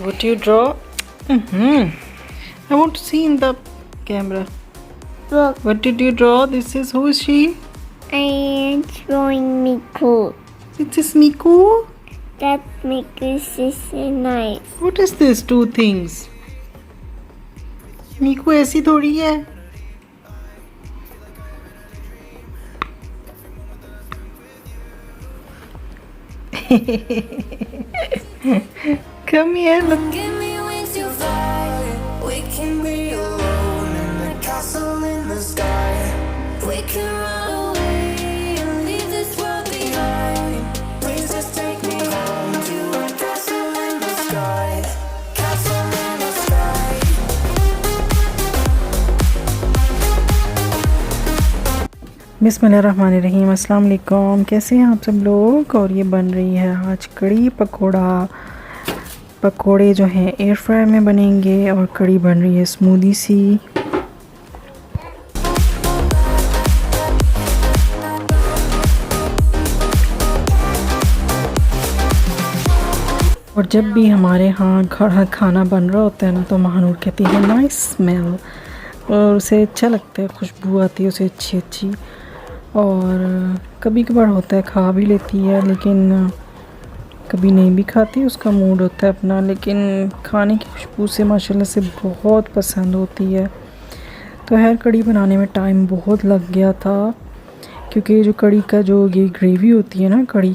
What do you draw? I want to see in the camera. Look, What did you draw? This is, who is she? I am drawing Miku. This is Miku. That Miku is nice. What is this two things? Miku ऐसी थोड़ी है. Come here, look. Give me wings to fly. We can be alone in the castle in the sky. We can run away and leave this world behind. Please just take me home to a castle in the sky. Castle in the sky. बिस्मिल्लाहिर्रहमानिर्रहीम, अस्सलाम वालेकुम। कैसे हैं आप सब लोग? और ये बन रही है आज कड़ी पकोड़ा। पकोड़े जो हैं एयर फ्रायर में बनेंगे और कड़ी बन रही है स्मूदी सी। और जब भी हमारे यहाँ खाना बन रहा होता है ना तो महानूर कहती है नाइस स्मेल, और उसे अच्छा लगता है, खुशबू आती है उसे अच्छी अच्छी। और कभी कभार होता है खा भी लेती है, लेकिन कभी नहीं भी खाती, उसका मूड होता है अपना। लेकिन खाने की खुशबू से माशाल्लाह से बहुत पसंद होती है। तो खैर कड़ी बनाने में टाइम बहुत लग गया था, क्योंकि जो कड़ी का जो ये ग्रेवी होती है ना, कड़ी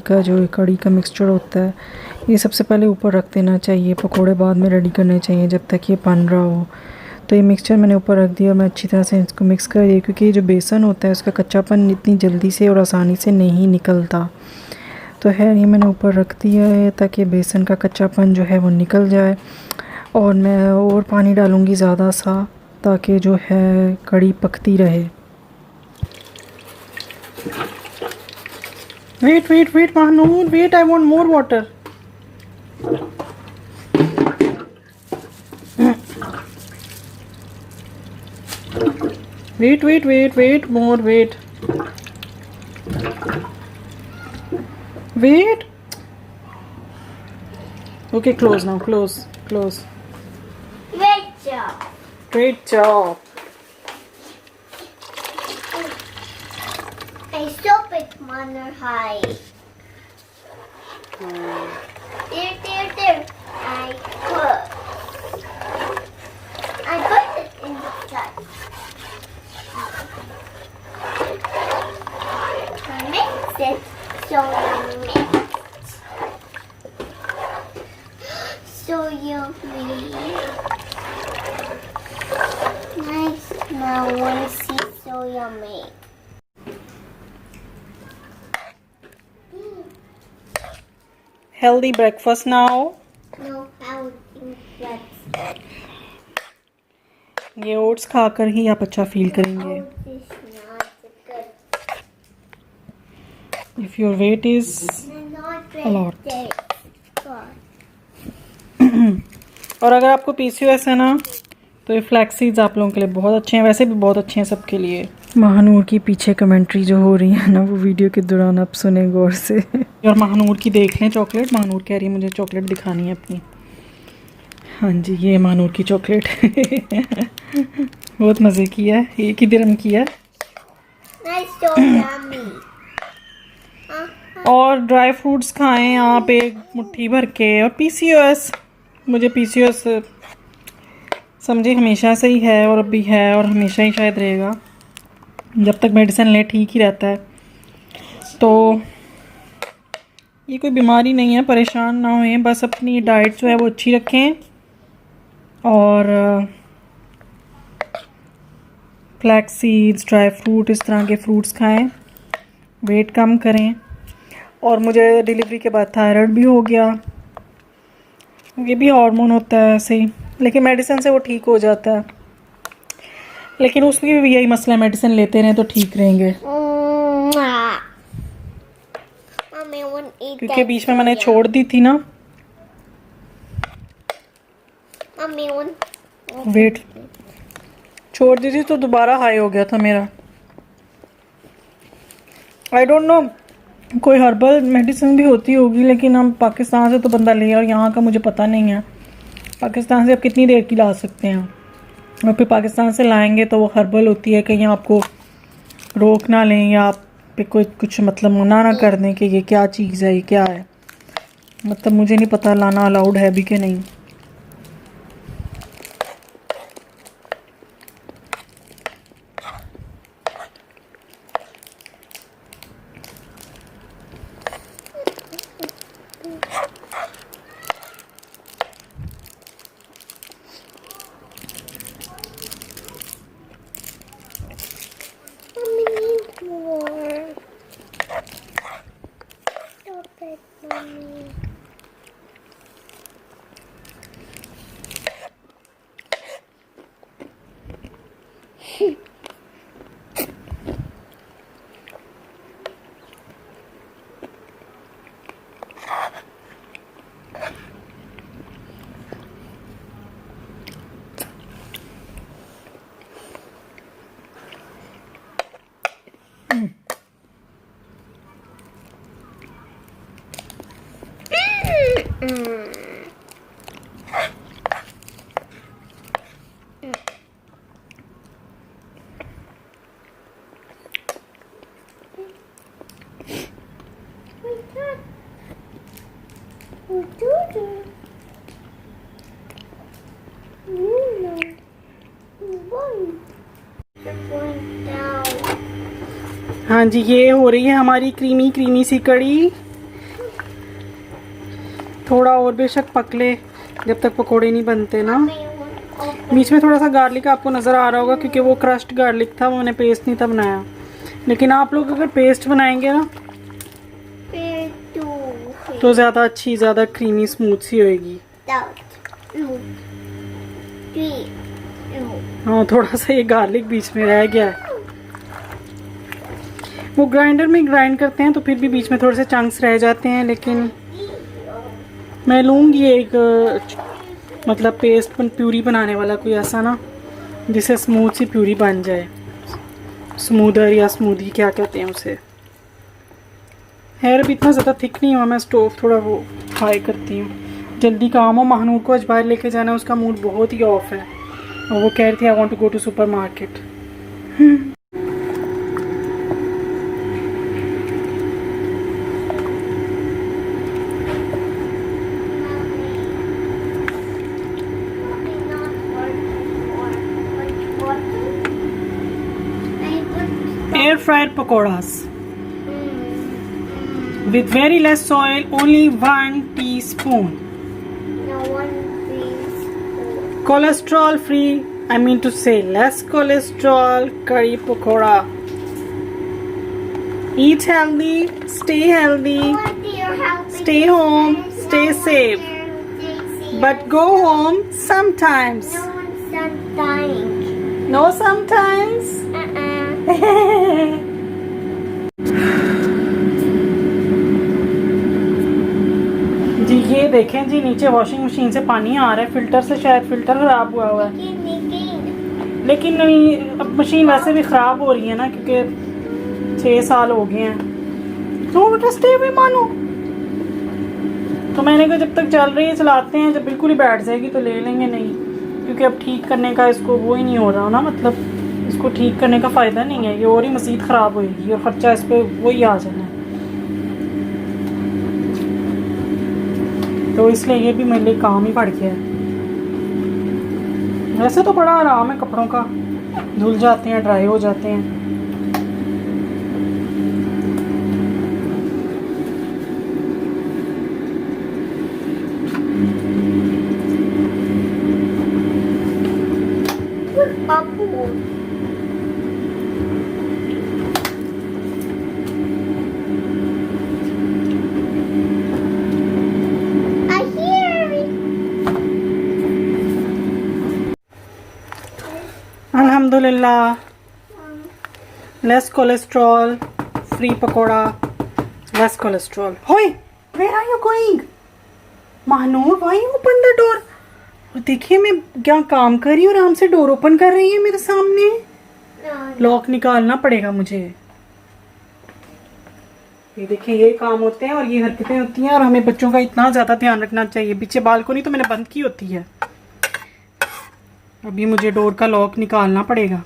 का मिक्सचर होता है, ये सबसे पहले ऊपर रख देना चाहिए, पकोड़े बाद में रेडी करने चाहिए जब तक ये बन रहा हो। तो ये मिक्सचर मैंने ऊपर रख दिया और मैं अच्छी तरह से इसको मिक्स कर दिया, क्योंकि जो बेसन होता है उसका कच्चापन इतनी जल्दी से और आसानी से नहीं निकलता। तो है ये मैंने ऊपर रख दिया है ताकि बेसन का कच्चापन जो है वो निकल जाए। और मैं और पानी डालूँगी ज़्यादा सा, ताकि जो है कड़ी पकती रहे। Wait Mahnoor, wait, I want more water. Wait, more, wait. Wait. Okay, close now, close. Great job. Great job. I stop it, Manor High. There. I put it in the cut. Mix it so yummy. Nice. Now I want to see so yummy. Healthy breakfast now. No, how that's ये oats खाकर ही आप अच्छा feel करेंगे। this not good. If your weight is Not a lot. good. और अगर आपको PCOS है ना, तो ये फ्लैक्स सीड्स आप लोगों के लिए बहुत अच्छे हैं, वैसे भी बहुत अच्छे हैं सबके लिए। महानूर की पीछे कमेंट्री जो हो रही है ना, वो वीडियो के दौरान आप सुने गौर से। और महानूर की देख लें चॉकलेट। महानूर कह रही है मुझे चॉकलेट दिखानी है अपनी। हाँ जी, ये महानूर की चॉकलेट। बहुत मज़े की है, 1 ही दिरहम की है। Nice, so yummy. और ड्राई फ्रूट्स खाएं आप एक मुट्ठी भर के। और PCOS, मुझे PCOS समझे हमेशा से ही है और अब भी है और हमेशा ही शायद रहेगा। जब तक मेडिसिन ले ठीक ही रहता है। तो ये कोई बीमारी नहीं है, परेशान ना होएं, बस अपनी डाइट जो है वो अच्छी रखें और फ्लैक्स सीड्स, ड्राई फ्रूट, इस तरह के फ्रूट्स खाएं, वेट कम करें। और मुझे डिलीवरी के बाद थायराइड भी हो गया, ये भी हार्मोन होता है ऐसे ही, लेकिन मेडिसिन से वो ठीक हो जाता है। लेकिन उसमें भी यही मसला है, मेडिसिन लेते रहें तो ठीक रहेंगे। Mommy, I want to eat क्योंकि that बीच में मैंने soya. छोड़ दी थी ना, Mommy, I want. वेट छोड़ दी थी तो दोबारा हाई हो गया था मेरा। आई डोंट नो, कोई हर्बल मेडिसिन भी होती होगी, लेकिन हम पाकिस्तान से तो बंदा ले और यहाँ का मुझे पता नहीं है। पाकिस्तान से आप कितनी देर की ला सकते हैं, और फिर पाकिस्तान से लाएंगे तो वो हर्बल होती है, कहीं आपको रोक ना लें या आप पे कोई कुछ मतलब मना ना कर दें कि ये क्या चीज़ है, ये क्या है। मतलब मुझे नहीं पता लाना अलाउड है भी कि नहीं। Mommy needs more. Stop it, Mommy. हाँ जी, ये हो रही है हमारी क्रीमी क्रीमी सी कड़ी। थोड़ा और बेशक पक ले जब तक पकोड़े नहीं बनते ना। बीच में थोड़ा सा गार्लिक आपको नज़र आ रहा होगा क्योंकि वो क्रश्ड गार्लिक था, वो मैंने पेस्ट नहीं था बनाया। लेकिन आप लोग अगर पेस्ट बनाएंगे ना तो ज़्यादा अच्छी, ज़्यादा क्रीमी स्मूथ सी होएगी। हाँ, थोड़ा सा ये गार्लिक बीच में रह गया है। वो ग्राइंडर में ग्राइंड करते हैं तो फिर भी बीच में थोड़े से चंक्स रह जाते हैं, लेकिन मैं लूँगी एक मतलब पेस्ट प्यूरी बनाने वाला कोई ऐसा ना जिससे स्मूथ सी प्यूरी बन जाए। स्मूदर या स्मूदी क्या कहते हैं उसे। हेयर भी इतना ज़्यादा थिक नहीं हुआ, मैं स्टोव थोड़ा वो हाई करती हूँ। जल्दी काम हो, महानूर को आज बाहर लेके जाना है, उसका मूड बहुत ही ऑफ है और वो कह रही थी I want to go to supermarket. Air fried pakoras with very less oil, only 1 teaspoon. No one please. Cholesterol free, I mean to say less cholesterol curry pakora. Eat healthy, stay healthy, stay home, stay safe. But go home sometimes. No one's done dying. No sometimes. जी ये देखें जी, नीचे washing machine से पानी आ रहा है, filter से शायद filter खराब हुआ है। लेकिन नहीं, अब मशीन वैसे भी ख़राब हो रही है ना क्योंकि 6 साल हो गए हैं। तो बेटा स्टे भी मानो, तो मैंने कहा जब तक चल रही है चलाते हैं, जब बिल्कुल ही बैठ जाएगी तो ले लेंगे। नहीं, क्योंकि अब ठीक करने का इसको वो ही नहीं हो रहा ना, मतलब इसको ठीक करने का फ़ायदा नहीं है, ये और ही मज़ीद ख़राब होएगी और ख़र्चा इस पर वही आ जाना है। तो इसलिए ये भी मेरे लिए काम ही पड़ गया है। वैसे तो बड़ा आराम है, कपड़ों का धुल जाते हैं, ड्राई हो जाते हैं। अल्हम्दुलिल्लाह, less cholesterol free pakora, less cholesterol. होय, where are you going? Mahnoor, why you open the door? और देखिए मैं क्या काम कर रही हूँ, आराम से डोर ओपन कर रही है मेरे सामने। लॉक निकालना पड़ेगा मुझे। ये देखिए, ये काम होते हैं और ये हरकतें होती हैं और हमें बच्चों का इतना ज़्यादा ध्यान रखना चाहिए। पीछे बालकनी तो मैंने बंद की होती है। अभी मुझे डोर का लॉक निकालना पड़ेगा।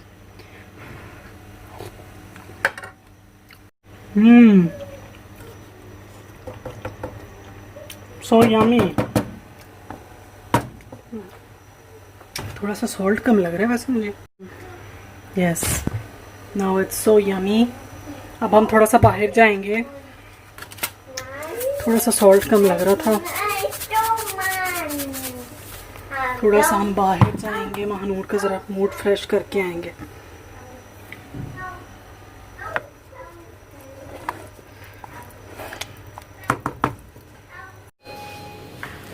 So yummy. थोड़ा सा सॉल्ट कम लग रहा है वैसे मुझे। Yes, now it's so yummy. अब हम थोड़ा सा बाहर जाएंगे, थोड़ा सा सॉल्ट कम लग रहा था। थोड़ा सा हम बाहर जाएंगे, महानूर का ज़रा मूड फ्रेश करके आएंगे।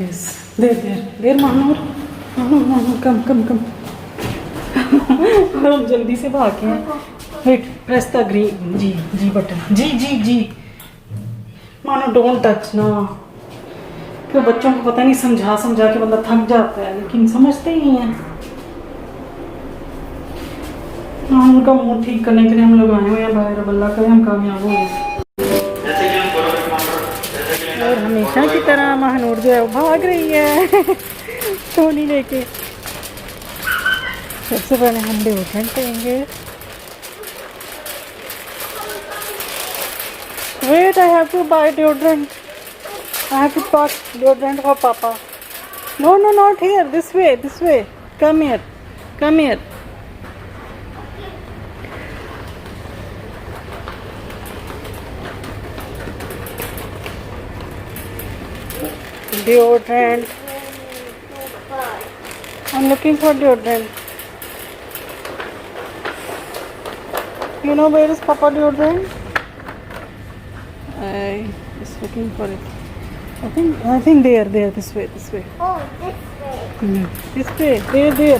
Yes, there Mahnoor, Mahnoor come come come. हम जल्दी से भागे हैं। Wait, press the green. जी बटन। जी मानो डोंट टच ना। तो बच्चों को पता नहीं समझा के बंदा थक जाता है, लेकिन समझते ही हैं। हाँ, उनका मूड ठीक करने के लिए हम लोग आए हुए हैं बाहर। अब अल्लाह करे हम कामयाब हो गए। और हमेशा की तरह महानूर जो है वो भाग रही है टोनी लेके। सबसे पहले हम डिओड्रेंट लेंगे। Wait, I have to buy deodorant. I have to pack deodorant for Papa. No, not here. This way. Come here. Deodorant. I'm looking for deodorant. You know where is Papa deodorant? I was looking for it. I think there. This way. Oh, this way. This way. There. There.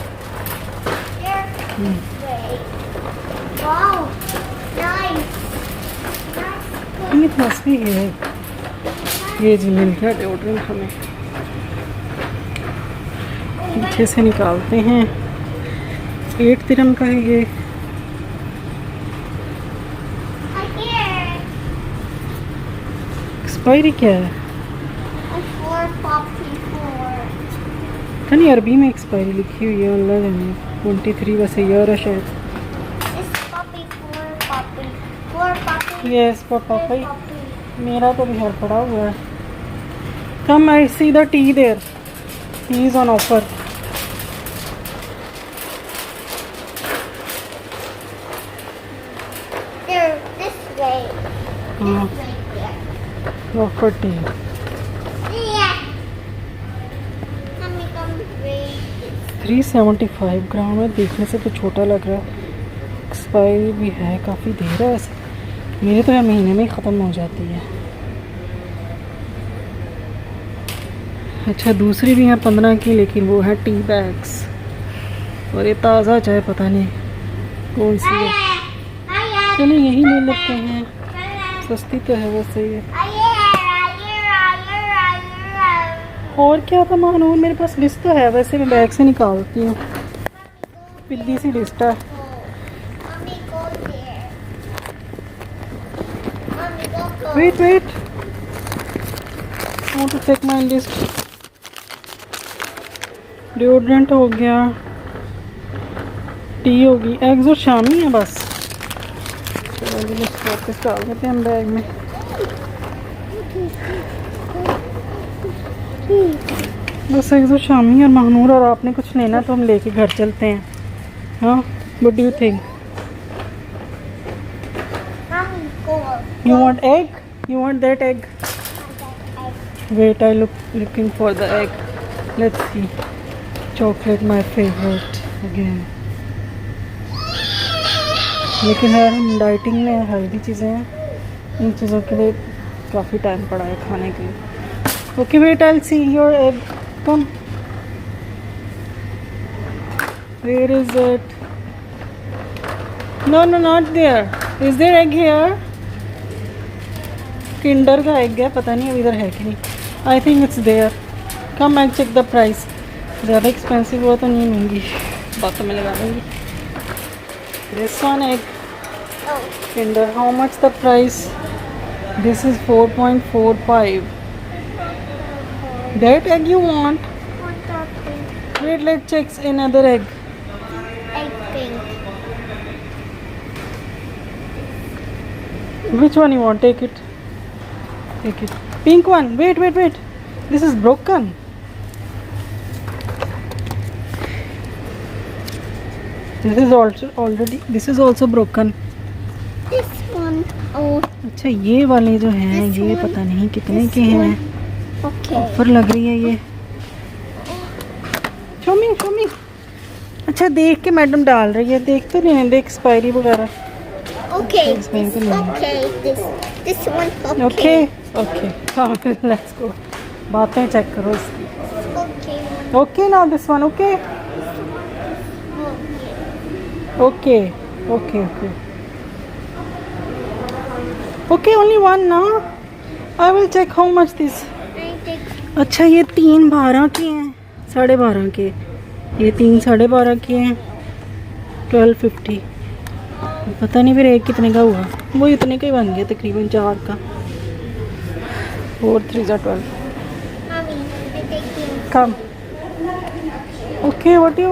This way. Wow. Nice. It must be here. ये जी मिल गया deodorant हमें। पीछे से निकालते हैं। 8 दिरहम का है ये। एक्सपायरी क्या है? नहीं, अरबी में एक्सपायरी लिखी हुई है। अल्लाह जाने 23 वैसे ईयर है शायद। यस फॉर पापी। मेरा तो भी हर पड़ा हुआ है। Come, I see the tea there, tea is on offer. Offer tea 375 gram है। देखने से तो छोटा लग रहा है, एक्सपायरी भी है, काफ़ी देर है वैसे। मेरे तो यह महीने में ही ख़त्म हो जाती है। अच्छा, दूसरी भी है 15 की, लेकिन वो है टी बैग्स। और ये ताज़ा चाय पता नहीं कौन सी है। चलिए यही ले लेते हैं, सस्ती तो है वैसे ये। और क्या था महानूर? मेरे पास लिस्ट तो है वैसे, मैं बैग से निकालती हूँ। पिल्ली सी लिस्ट है। Wait I want to check my list. Deodorant हो गया, टी होगी, एग्स और शामी है बस। चलो लिस्ट वापस डाल देते हैं हम बैग में। बस एग्स और शामी और महानूर और आपने कुछ लेना तो हम लेके घर चलते हैं। हाँ, what do you think? You want egg? You want that egg? Wait, I looking for the egg. Let's see. Chocolate, my favorite again. लेकिन यार हम डाइटिंग में, हेल्दी चीज़ें हैं, इन चीज़ों के लिए काफ़ी टाइम पड़ा है खाने के लिए। Okay, wait, I'll see your egg. Come. Where is it? No, not there. Is there egg here? Kinder का एग है, पता नहीं अब इधर है कि नहीं। I think it's there. Come and check the price. ज़्यादा एक्सपेंसिव हुआ तो नहीं, महंगी बातों में लगा देंगी। This one egg Kinder, how much the price? This is 4.45। That egg you want? Wait, let check another egg. Which one you want? Take it. Take it. Pink one. Wait, wait, wait. This is broken. This is also already. This is also broken. This one. Oh, अच्छा ये वाले जो हैं This ये one, पता नहीं कितने this के हैं. okay. ऑफर लग रही है ये. Show me, show me. अच्छा देख के मैडम डाल रही है. देख तो नहीं है. देख एक्सपायरी वगैरह. Okay. This one This, can okay. This one. Okay okay हाँ लेट्स गो. बातें चेक करो इसकी. Okay. Okay now this one. Okay okay okay okay okay only one ना. I will check how much this. I take. अच्छा ये 3.12 के हैं. 12.5 के. ये 3.5 के हैं. 12.50. पता नहीं फिर एक कितने का हुआ. वो इतने का ही बन गया तकरीबन 4 का. 4 3 12. Mommy, I take you. Come. Okay what you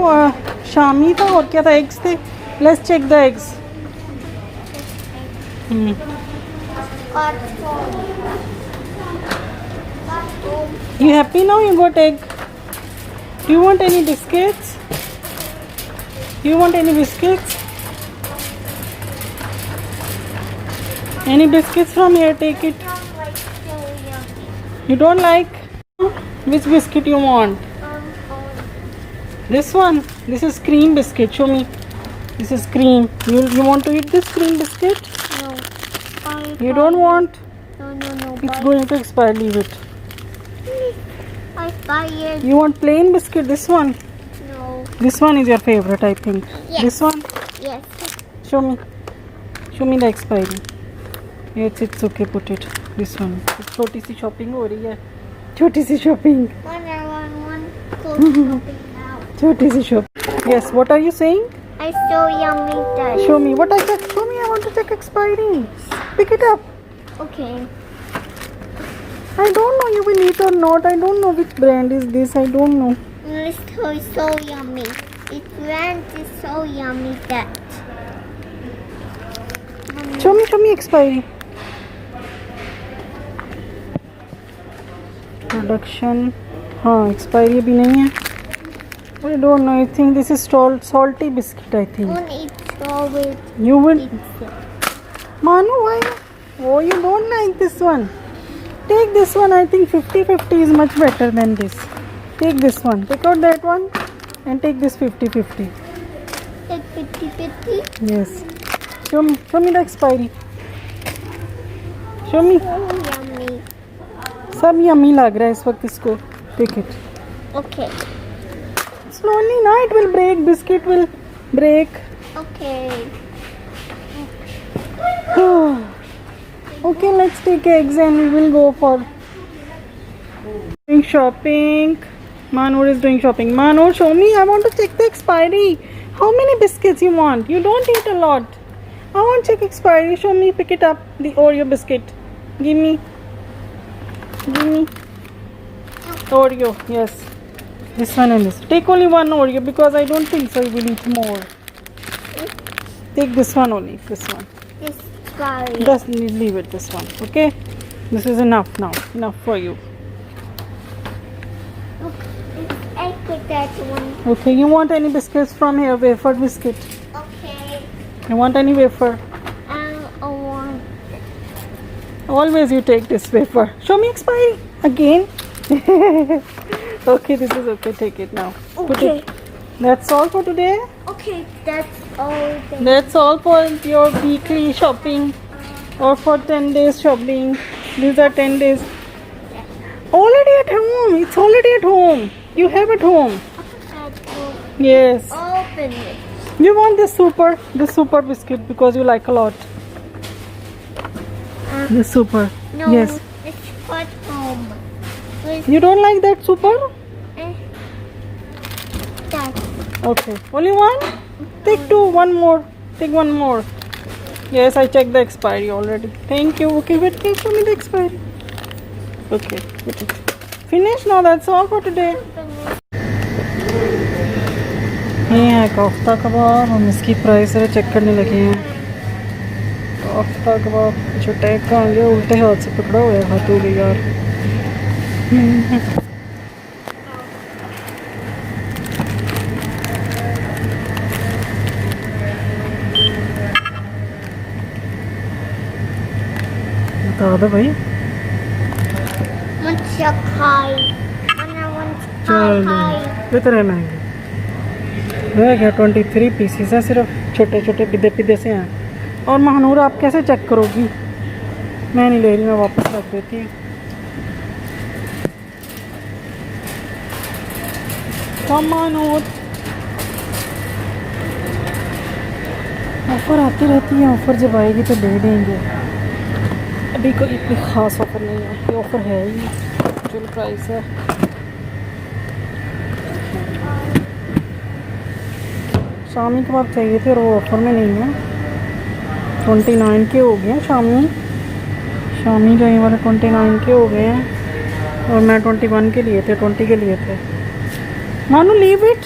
शामी था और क्या था. एग्स थे. Let's check the eggs. Got home. Got home. You happy now? You got egg. Do you want any biscuits? Do you want any biscuits? Any biscuits from here? Take it. Not like so yummy. You don't like? Which biscuit you want? Oh. This one. This is cream biscuit. Show me. This is cream. You want to eat this cream biscuit? No. You don't want? No. It's Buy going to expire. Leave it. I buy it. You want plain biscuit? This one. No. This one is your favorite, I think. Yes. This one. Yes. Show me. Show me the expiry. Yes, it's okay. Put it. This one. छोटी सी shopping हो रही है. छोटी सी shopping. One. Go shopping now. छोटी सी shopping. Yes. What are you saying? I so yummy that. Show me. What I check? Show me. I want to check expiry. Pick it up. Okay. I don't know. You will eat or not. I don't know which brand is this. I don't know. This toy is so yummy. Its brand is so yummy that. Show me expiry. Production. हाँ expiry अभी नहीं है. I don't know. I think this is salty biscuit. I think. Don't eat strawberry. You will. Pizza. Manu, why? Oh, you don't like this one. Take this one. I think 50-50 is much better than this. Take this one. Take out that one and take this 50-50. Take 50-50. Yes. Show me the expiry. Show me. So yummy. सब yummy लग रहा है इस वक्त इसको. Take it. Okay. Slowly, na. It will break. Biscuit will break. Okay. Okay, let's take eggs and we will go for doing shopping. Manur is doing shopping. Manur, show me. I want to check the expiry. How many biscuits you want? You don't eat a lot. I want to check expiry. Show me. Pick it up. The Oreo biscuit. Give me. Oreo. Yes. This one and this. Take only one Oreo because I don't think so you will eat more. Take this one only. This one. This guy. Just leave it this one. Okay. This is enough now. Enough for you. I put that one. Okay. You want any biscuits from here? Wafer biscuit. Okay. You want any wafer? I want. Always you take this wafer. Show me expiry again. Okay, this is okay. Take it now. Put Okay. it. That's all for today. Okay, that's all. That's all for your weekly shopping or for 10 days shopping. These are 10 days. Already at home. It's already at home. You have at home. Yes. Open it. You want this super biscuit because you like a lot. The super. No. Yes. It's put home. You don't like that super? That. Okay. Only one? Take two. One more. Take one more. Yes, I checked the expiry already. Thank you. Okay, wait. Can you show me the expiry? Okay. Put it. Finish now. That's all for today. ये है कोफ्ता कबाब. हम इसकी price check करने लगे हैं. आफ्ता कबाब जो tag खाएंगे उल्टे हाथ से पकड़ा हुआ है हाथों के यार। बता दो भाई। मुझे खाई चल इतने महंगे रह गया। 23 पीसीस है सिर्फ, छोटे छोटे पिद्दे पिद्दे से हैं। और महानूर आप कैसे चेक करोगी? मैं नहीं ले रही, मैं वापस रख देती हूँ। महानूर ऑफ़र आती रहती है, ऑफ़र जब आएगी तो दे देंगे। अभी कोई इतनी ख़ास ऑफ़र नहीं है, ये ऑफ़र है ही जो प्राइस है। शामी कबाब चाहिए थे और वो ऑफ़र में नहीं है। 29 के हो गए हैं शामी जो ये वाले 29 के हो गए हैं और मैं 21 के लिए थे, 20 के लिए थे। मानो लीव इट।